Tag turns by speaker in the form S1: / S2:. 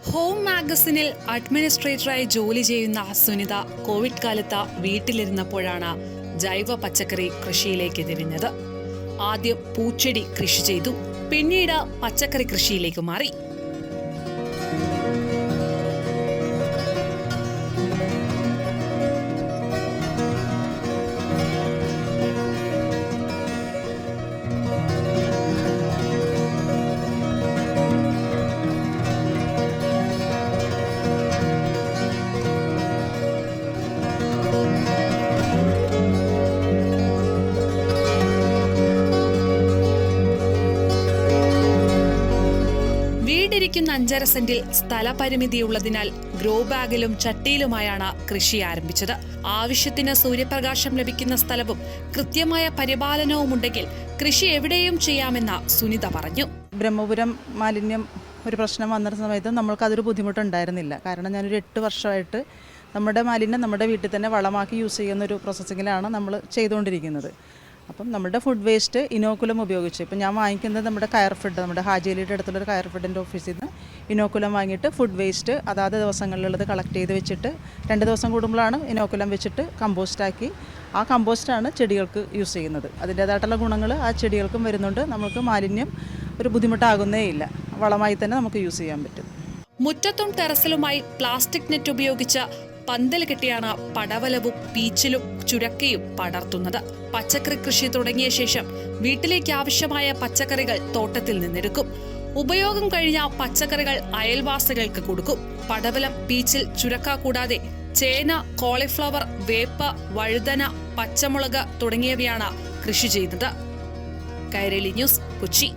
S1: Home മാഗസിനിൽ അഡ്മിനിസ്ട്രേറ്ററായി ജോലി ചെയ്യുന്ന Sunitha Covid കാലത്ത് വീട്ടിലിരുന്നപ്പോഴാണ് ജൈവ പച്ചക്കറി കൃഷിയിലേക്ക് തിരിഞ്ഞത്. ആദ്യം പൂച്ചെടി കൃഷി ചെയ്തു, പിന്നീട് പച്ചക്കറി കൃഷിയിലേക്ക് മാറി. വീടിരിക്കുന്ന 5.5 സെന്റിൽ സ്ഥലപരിമിതിയുള്ളതിനാൽ ഗ്രോ ബാഗിലും ചട്ടിയിലുമായാണ് കൃഷി ആരംഭിച്ചത്. ആവശ്യത്തിന് സൂര്യപ്രകാശം ലഭിക്കുന്ന സ്ഥലവും കൃത്യമായ പരിപാലനവും ഉണ്ടെങ്കിൽ കൃഷി എവിടെയും ചെയ്യാമെന്ന് സുനിത പറഞ്ഞു.
S2: ബ്രഹ്മപുരം മാലിന്യം ഒരു പ്രശ്നം വന്ന സമയത്ത് നമ്മൾക്കതൊരു ബുദ്ധിമുട്ടുണ്ടായിരുന്നില്ല. കാരണം ഞാനൊരു 8 വർഷമായിട്ട് നമ്മുടെ മാലിന്യം നമ്മുടെ വീട്ടിൽ തന്നെ വളമാക്കി യൂസ് ചെയ്യുന്നൊരു പ്രോസസ്സിങ്ങിലാണ് നമ്മൾ ചെയ്തുകൊണ്ടിരിക്കുന്നത്. അപ്പം നമ്മുടെ ഫുഡ് വേസ്റ്റ് ഇനോക്കുലം ഉപയോഗിച്ച് ഇപ്പം ഞാൻ വാങ്ങിക്കുന്നത് നമ്മുടെ കയർ ഫുഡ്, നമ്മുടെ ഹാജിലിയുടെ അടുത്തുള്ളൊരു കയർ ഫുഡിൻ്റെ ഓഫീസിൽ നിന്ന് ഇനോക്കുലം വാങ്ങിയിട്ട് ഫുഡ് വേസ്റ്റ് അതാത് ദിവസങ്ങളിലുള്ളത് കളക്ട് ചെയ്ത് വെച്ചിട്ട് 2 ദിവസം കൂടുമ്പോഴാണ് ഇനോക്കുലം വെച്ചിട്ട് കമ്പോസ്റ്റാക്കി ആ കമ്പോസ്റ്റാണ് ചെടികൾക്ക് യൂസ് ചെയ്യുന്നത്. അതിൻ്റേതായിട്ടുള്ള ഗുണങ്ങൾ ആ ചെടികൾക്കും വരുന്നുണ്ട്. നമുക്ക് മാലിന്യം ഒരു ബുദ്ധിമുട്ടാകുന്നേ ഇല്ല. വളമായി തന്നെ നമുക്ക് യൂസ് ചെയ്യാൻ പറ്റും.
S1: മുറ്റത്തും ടെറസിലുമായി പ്ലാസ്റ്റിക് നെറ്റ് ഉപയോഗിച്ച് പന്തൽ കെട്ടിയാണ് പടവലവും പീച്ചിലും ചുരക്കയും പടർത്തുന്നത്. പച്ചക്കറി കൃഷി തുടങ്ങിയ ശേഷം വീട്ടിലേക്ക് ആവശ്യമായ പച്ചക്കറികൾ തോട്ടത്തിൽ നിന്നെടുക്കും. ഉപയോഗം കഴിഞ്ഞ പച്ചക്കറികൾ അയൽവാസികൾക്ക് കൊടുക്കും. പടവലം, പീച്ചിൽ, ചുരക്ക കൂടാതെ ചേന, കോളിഫ്ലവർ, വേപ്പ്, വഴുതന, പച്ചമുളക് തുടങ്ങിയവയാണ് കൃഷി ചെയ്യുന്നത്. കൈരളി ന്യൂസ്, കൊച്ചി.